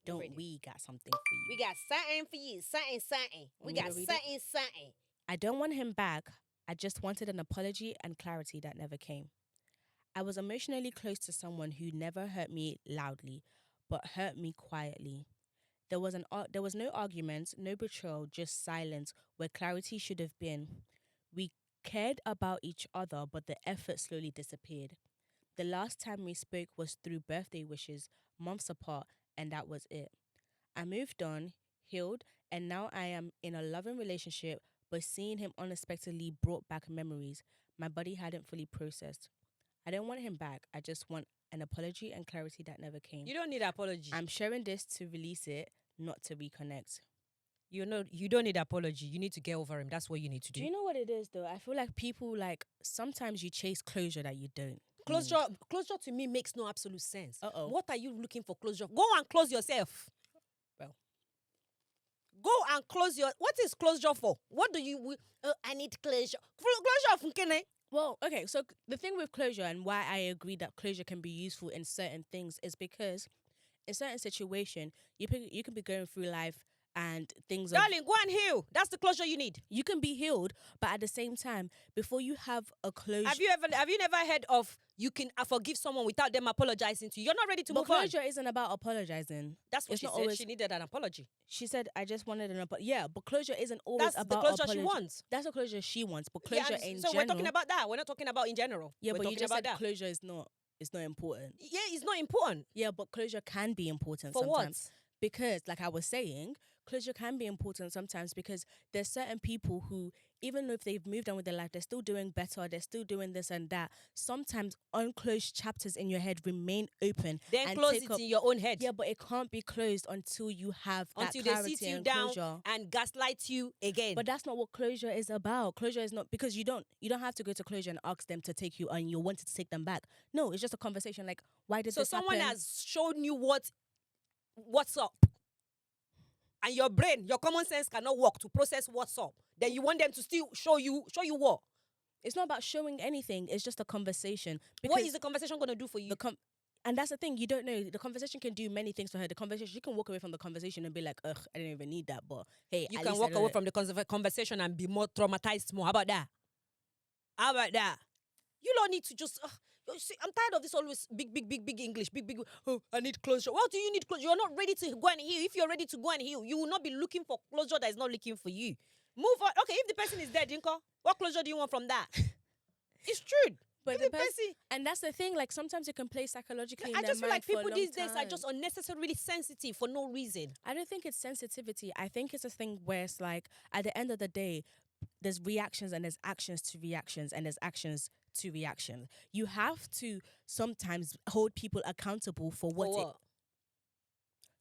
Don't ready. we got something for you? We got something for you. Something. We Want me got to read something. I don't want him back. I just wanted an apology and clarity that never came. I was emotionally close to someone who never hurt me loudly, but hurt me quietly. There was no argument, no betrayal, just silence where clarity should have been. We cared about each other, but the effort slowly disappeared. The last time we spoke was through birthday wishes, months apart, and that was it. I moved on, healed, and now I am in a loving relationship, but seeing him unexpectedly brought back memories my body hadn't fully processed. I don't want him back. I just want an apology and clarity that never came. You don't need apology. I'm sharing this to release it, not to reconnect. You don't need apology. You need to get over him. That's what you need to do. Do you know what it is though? I feel like people sometimes you chase closure that you don't. Closure to me makes no absolute sense. Uh-oh. What are you looking for closure? Go and close yourself. Well. Go and close your... What is closure for? What do you... I need closure. Closure of Nkene. Well, okay, so the thing with closure and why I agree that closure can be useful in certain things is because in certain situation, you can be going through life and things are... Darling, go and heal. That's the closure you need. You can be healed, but at the same time, before you have a closure... Have you never heard of you can forgive someone without them apologizing to you? You're not ready to But move on. closure isn't about apologizing. That's what It's she not said. always- She needed an apology. She said, I just wanted an apology. Yeah, but closure isn't always That's about the closure apology. she wants. That's the closure she wants. But closure in so general... we're talking about that. We're not talking about in general. Yeah, we're but you talking just about said that. closure is not... It's not important. Yeah, it's not important. Yeah, but closure can be important For sometimes. what? Because, like I was saying, closure can be important sometimes because there's certain people who, even if they've moved on with their life, they're still doing better, they're still doing this and that. Sometimes unclosed chapters in your head remain open. Then and close take it up... in your own head. Yeah, but it can't be closed until you have that Until they clarity sit you and down closure. and gaslight you again. But that's not what closure is about. Closure is not because you don't have to go to closure and ask them to take you and you wanted to take them back. No, it's just a conversation like, why did so this someone happen? has shown you what's up. And your brain, your common sense cannot work to process what's up. Then you want them to still show you what? It's not about showing anything. It's just a conversation. What is the conversation going to do for you? And that's the thing, you don't know. The conversation can do many things for her. The conversation, she can walk away from the conversation and be like, ugh, I didn't even need that. But hey, You at can least walk away from the conversation and be more traumatized more. How about that? How about that? You don't need to just... you see, I'm tired of this always big English. Big, oh, I need closure. Well, do you need closure? You're not ready to go and heal. If you're ready to go and heal, you will not be looking for closure that is not looking for you. Move on. Okay, if the person is dead, Inko, what closure do you want from that? It's true. But If the person... and that's the thing, like sometimes it can play psychologically in I their just feel mind like for a people long these days are time. just unnecessarily sensitive for no reason. I don't think it's sensitivity. I think it's a thing where it's like, at the end of the day, there's reactions and there's actions to reactions and there's actions to reactions. You have to sometimes hold people accountable for what?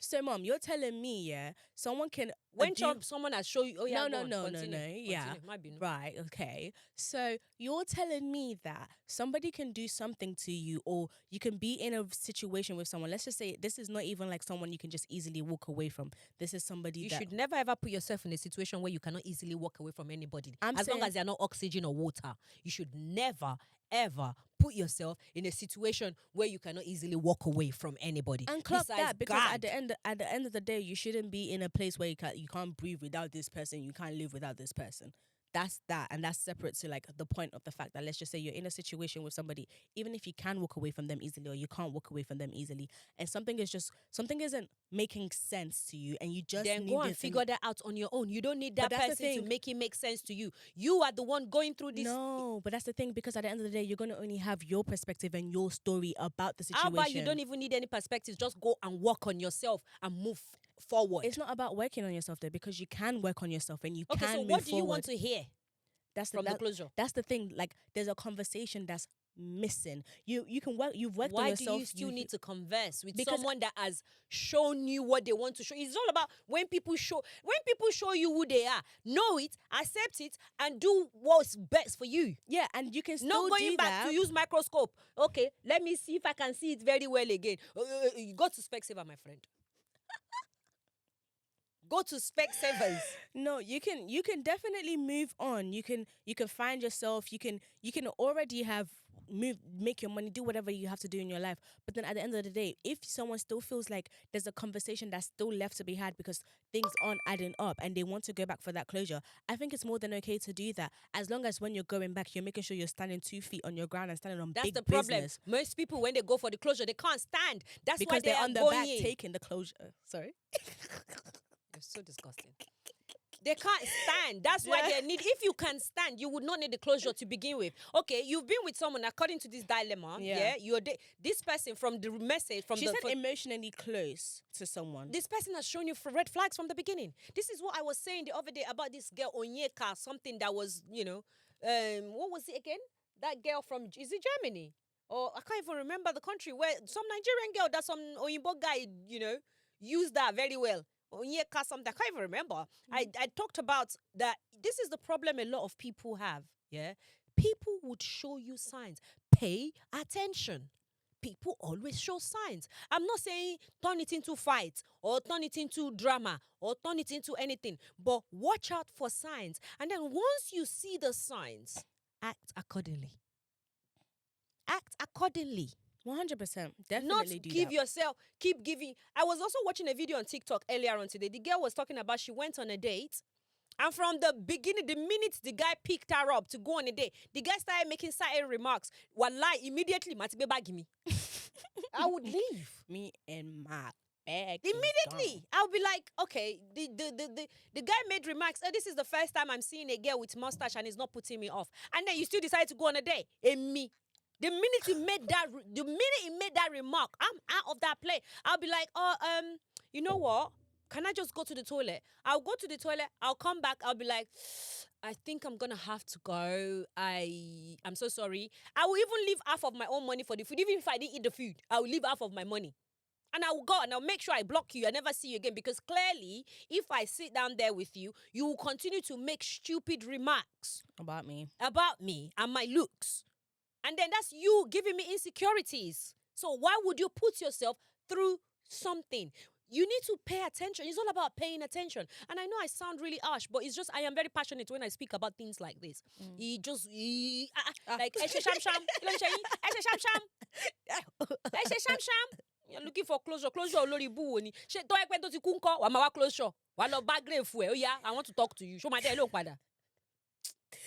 So, Mom, you're telling me, yeah, someone can... When someone has shown you... Oh, yeah, No. Continue. Yeah. Might be no. Right, okay. So you're telling me that somebody can do something to you or you can be in a situation with someone. Let's just say this is not even like someone you can just easily walk away from. This is somebody You that... should never ever put yourself in a situation where you cannot easily walk away from anybody. I'm as long saying- as they're not oxygen or water. You should never, ever put yourself in a situation where you cannot easily walk away from anybody. And clock Besides that because God. at the end of the day, you shouldn't be in a place where you can't breathe without this person. You can't live without this person. That's that, and that's separate to like the point of the fact that let's just say you're in a situation with somebody, even if you can walk away from them easily or you can't walk away from them easily, and something isn't making sense to you, and you just then need go and it figure that out on your own. You don't need that But that's the person to thing. make it make sense to you. You are the one going through this. No, but that's the thing because at the end of the day, you're gonna only have your perspective and your story about the situation. How about you don't even need any perspectives? Just go and work on yourself and move forward. It's not about working on yourself though, because you can work on yourself and you okay, can so move what do you forward. want to hear from the closure? That's the thing. Like, there's a conversation that's missing. You can work. You've worked on Why yourself. do you still need to converse with Because- someone that has shown you what they want to show? It's all about when people show you who they are. Know it, accept it, and do what's best for you. Yeah, and you can still Not going do back that. to use microscope. Okay, let me see if I can see it very well again. You go to Specsaver, my friend. Go to Specsavers. No, you can definitely move on. You can find yourself. You can already have make your money, do whatever you have to do in your life. But then at the end of the day, if someone still feels like there's a conversation that's still left to be had because things aren't adding up and they want to go back for that closure, I think it's more than okay to do that. As long as when you're going back, you're making sure you're standing 2 feet on your ground and standing on That's big the problem. business. Most people, when they go for the closure, they can't stand. That's why Because they they're are on the going back in. taking the closure. Sorry. You're so disgusting. They can't stand. That's why they need. If you can stand, you would not need the closure to begin with. Okay, you've been with someone according to this dilemma. Yeah, this person from the message from She the said emotionally close to someone. this person has shown you for red flags from the beginning. This is what I was saying the other day about this girl Onyeka, something that was, what was it again? That girl from, is it Germany? Or I can't even remember the country, where some Nigerian girl that some Oyinbo guy, used that very well. Onyeka something, I can't even remember. I talked about that. This is the problem a lot of people have, yeah? People would show you signs. Pay attention. People always show signs. I'm not saying turn it into fight or turn it into drama or turn it into anything, but watch out for signs. And then once you see the signs, act accordingly. Act accordingly. 100%. Definitely Not do give that. yourself, keep giving. I was also watching a video on TikTok earlier on today. The girl was talking about she went on a date. And from the beginning, the minute the guy picked her up to go on a date, the guy started making certain remarks. Wallahi, immediately, Matibe bag me. I would leave. Me and my bag. Immediately. I'll be like, okay, the guy made remarks. Oh, this is the first time I'm seeing a girl with mustache and it's not putting me off. And then you still decide to go on a date. And me. The minute he made that remark, I'm out of that play. I'll be like, you know what? Can I just go to the toilet? I'll go to the toilet. I'll come back. I'll be like, I think I'm gonna have to go. I'm so sorry. I will even leave half of my own money for the food. Even if I didn't eat the food, I will leave half of my money. And I will go and I'll make sure I block you. I never see you again. Because clearly, if I sit down there with you, you will continue to make stupid remarks About me and my looks. And then that's you giving me insecurities. So why would you put yourself through something? You need to pay attention. It's all about paying attention. And I know I sound really harsh, but it's just I am very passionate when I speak about things like this. Like Eshe Sham Sham. You know what I'm saying? Eshe Sham Sham. Eshe Sham Sham. You're looking for closure. Closure olori bu oni. She to ekwe to ti kunko. Wa ma wa closure. Wa lo bag grave fu e. Oh yeah, I want to talk to you. Show my day look pada.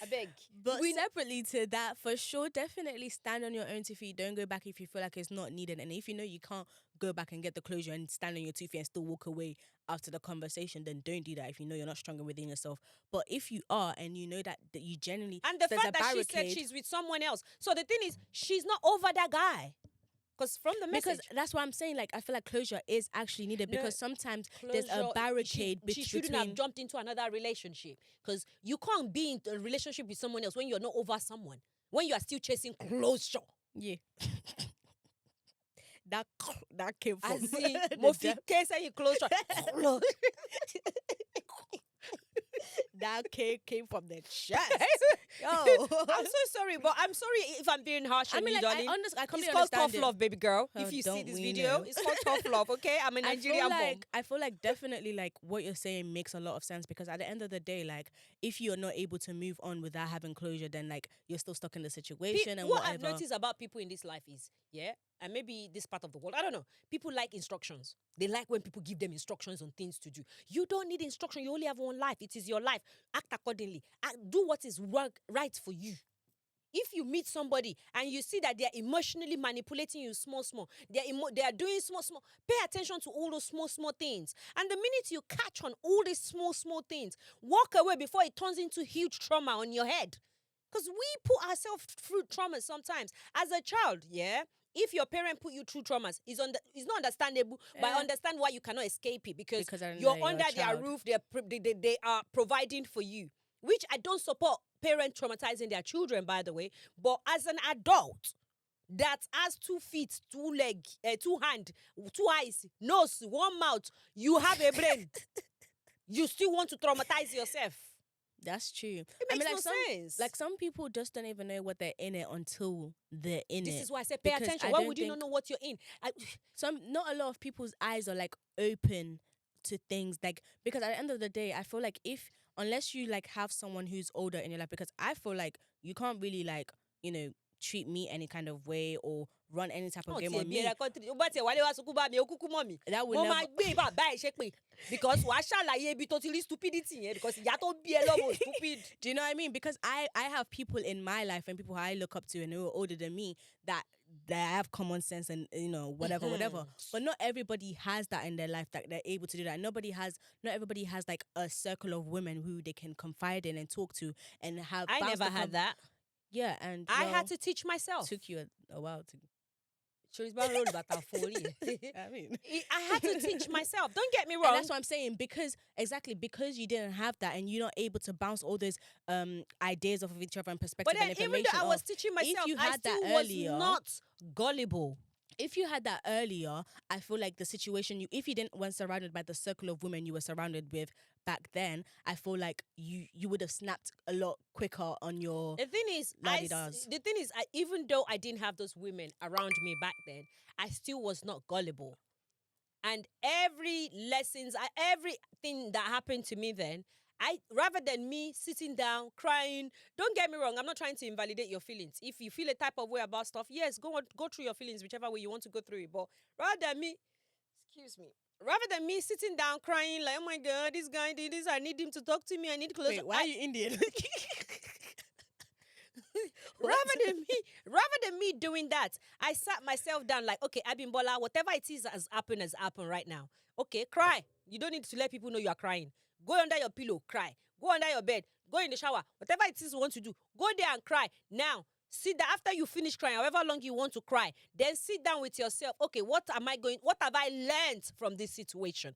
I beg. But separately to that, for sure, definitely stand on your own 2 feet. Don't go back if you feel like it's not needed. And if you know you can't go back and get the closure and stand on your 2 feet and still walk away after the conversation, then don't do that if you know you're not stronger within yourself. But if you are and you know that you genuinely... And the fact that she said she's with someone else. So the thing is, she's not over that guy. Because from the message... Because that's what I'm saying. Like, I feel like closure is actually needed because sometimes there's a barricade between... She shouldn't have jumped into another relationship. Because you can't be in a relationship with someone else when you're not over someone. When you are still chasing closure. Yeah. that came from... As in, Mofi saying closure. That came from the chest. Yo. I'm so sorry, but I'm sorry if I'm being harsh on you, darling. I completely it's called understand tough love, baby girl. Oh, if you see this we video, know. it's called tough love, okay? I'm a Nigerian bomb. I feel like definitely like what you're saying makes a lot of sense because at the end of the day, like if you're not able to move on without having closure, then like you're still stuck in the situation and what whatever. I've noticed about people in this life is, and maybe this part of the world, I don't know, people like instructions. They like when people give them instructions on things to do. You don't need instruction. You only have one life. It is your life. Act accordingly. Do what is right for you. If you meet somebody and you see that they are emotionally manipulating you small, they are doing small, pay attention to all those small things. And the minute you catch on all these small things, walk away before it turns into huge trauma on your head. Because we put ourselves through trauma sometimes. As a child, if your parent put you through traumas, it's not understandable, but I understand why you cannot escape it because you're under their roof, they are providing for you, which I don't support parents traumatizing their children, by the way. But as an adult that has 2 feet, 2 legs, 2 hands, 2 eyes, nose, 1 mouth, you have a brain, you still want to traumatize yourself. That's true. It makes no sense. Like some people just don't even know what they're in it until they're in it. This is why I said pay attention. Why would you not know what you're in? Not a lot of people's eyes are like open to things like because at the end of the day, I feel like unless you like have someone who's older in your life, because I feel like you can't really like treat me any kind of way or run any type of Oh, game ti on me, ẹ̀bi country. Ó bá tiẹ̀ wálé wá sunkún bá mi, ó kúkú mọ̀ mi. that would Mo never. máa gbé bàbá ẹ̀ ṣépè because wàá ṣàlàyé ibi tó ti rí stupidity yẹn because ìyá tó bí ẹ lọ́mọ stupid. Do you know what I mean? Because I have people in my life and people I look up to and who are older than me that have common sense and whatever. But not everybody has that in their life that they're able to do that. Not everybody has like a circle of women who they can confide in and talk to and have. I never had that. Yeah, and I had to teach myself. Took you a while to. I mean, I had to teach myself. Don't get me wrong. And that's what I'm saying, because you didn't have that and you're not able to bounce all those ideas off of each other and perspective But then and information. even though I was teaching myself, I still was not gullible. If you had that earlier, I feel like the situation if you didn't weren't surrounded by the circle of women you were surrounded with back then, I feel like you would have snapped a lot quicker on your. The thing is, even though I didn't have those women around me back then, I still was not gullible. And everything that happened to me then, rather than me sitting down crying, don't get me wrong, I'm not trying to invalidate your feelings. If you feel a type of way about stuff, yes, go through your feelings, whichever way you want to go through it. But rather than me sitting down crying like, oh my God, this guy did this, I need him to talk to me, I need clothes. Wait, why are you Indian? rather than me doing that, I sat myself down like, okay, Abimbola, whatever it is that has happened right now. Okay, cry. You don't need to let people know you are crying. Go under your pillow, cry. Go under your bed, go in the shower. Whatever it is you want to do, go there and cry. Now, sit down after you finish crying, however long you want to cry. Then sit down with yourself. Okay, what have I learned from this situation?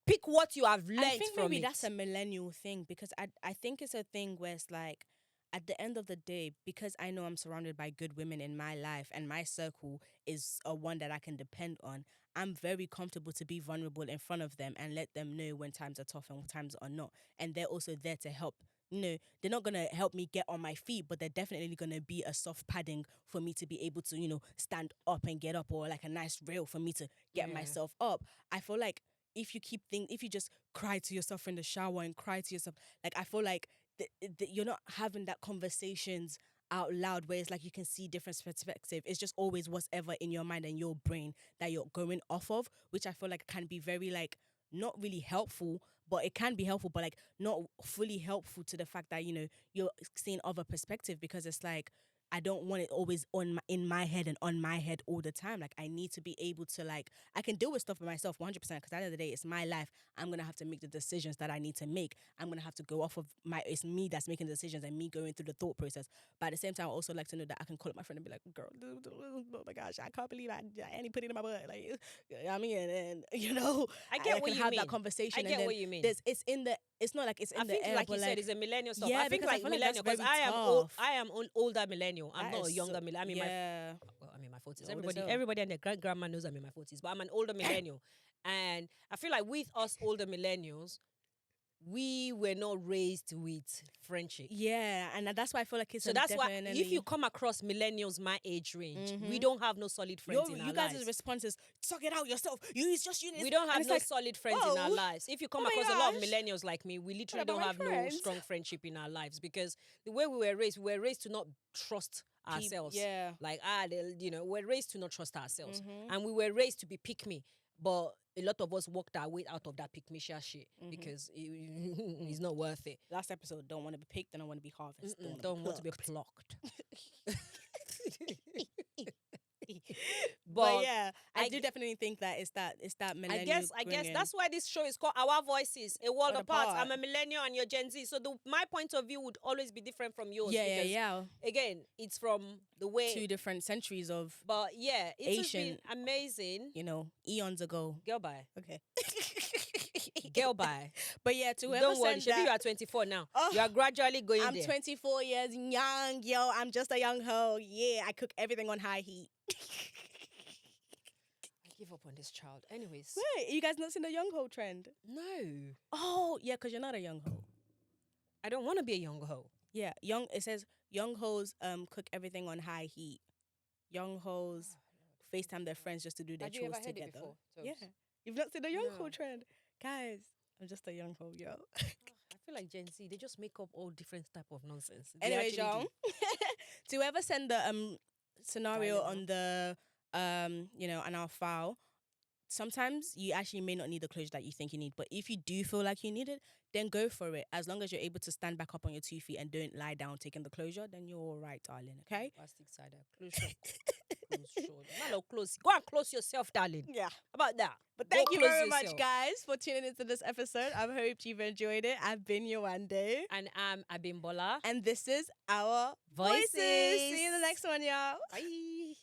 Pick what you have learned from it. I think maybe that's a millennial thing, because I think it's a thing where it's like, at the end of the day, because I know I'm surrounded by good women in my life and my circle is a one that I can depend on, I'm very comfortable to be vulnerable in front of them and let them know when times are tough and when times are not. And they're also there to help. They're not going to help me get on my feet, but they're definitely going to be a soft padding for me to be able to, stand up and get up, or like a nice rail for me to get myself up. I feel like if you just cry to yourself in the shower and cry to yourself, like, I feel like you're not having that conversations out loud where it's like you can see different perspective. It's just always whatever in your mind and your brain that you're going off of, which I feel like can be very like not really helpful, but it can be helpful, but like not fully helpful to the fact that you're seeing other perspective, because it's like I don't want it always in my head and on my head all the time. Like, I need to be able to, like, I can deal with stuff by myself 100%, because at the end of the day, it's my life. I'm going to have to make the decisions that I need to make. I'm going to have to go off of it's me that's making the decisions and me going through the thought process. But at the same time, I also like to know that I can call up my friend and be like, girl, oh my gosh, I can't believe I ain't put it in my butt. Like, I mean, and I get what you have mean. that conversation. I get what you mean. It's not like it's in the air. Like but you said, it's a millennial stuff. Yeah, I think like millennial, because I am older millennial. I'm not a younger millennial. I mean, I'm in my 40s. Everybody and their grandma knows I'm in my 40s, but I'm an older millennial. And I feel like with us older millennials, we were not raised with friendship. Yeah, and that's why I feel like it's so that's why if you come across millennials my age range, we don't have no solid friends in our lives. You guys' response is suck it out yourself. We don't have no solid friends in our lives. If you come across a lot of millennials like me, we literally don't have no strong friendship in our lives, because the way we were raised to not trust ourselves. Yeah, like we're raised to not trust ourselves, and we were raised to be pick me. But a lot of us walked our way out of that pick-me-share shit because it's not worth it. Last episode, don't want to be picked, and I want to be harvested. Don't want to be plucked. But yeah, I do definitely think that it's that millennial. I guess that's why this show is called AWA Voices, a world apart. I'm a millennial and you're Gen Z, so my point of view would always be different from yours. Yeah. Again, it's from the way 2 different centuries of. But yeah, it's been amazing. Eons ago. Girl, bye. Okay. Girl, bye. But yeah, to whoever don't worry, said that, you are 24 now. You are gradually going there. I'm 24 years young, yo. I'm just a young hoe. Yeah, I cook everything on high heat. I give up on this child. Anyways. Wait, you guys not seen the young hoe trend? No. Oh, yeah, because you're not a young hoe. I don't want to be a young hoe. Yeah, it says young hoes cook everything on high heat. Young hoes FaceTime their friends just to do their chores together. Have you ever heard it before? Yeah. You've not seen the young hoe trend? Guys, I'm just a young hoe, yo. I feel like Gen Z, they just make up all different type of nonsense. Anyway, y'all. To whoever send the scenario Dilemma. on the on our file, sometimes you actually may not need the closure that you think you need. But if you do feel like you need it, then go for it. As long as you're able to stand back up on your 2 feet and don't lie down taking the closure, then you're all right, darling. Okay. Plastic cider. Close shop. Close shop. Man, close. Go and close yourself, darling. Yeah. How about that? But Go thank you close very much, yourself. guys, for tuning into this episode. I hope you've enjoyed it. I've been Yewande. And I'm Abimbola. And this is our Voices. Voices. See you in the next one, y'all. Bye.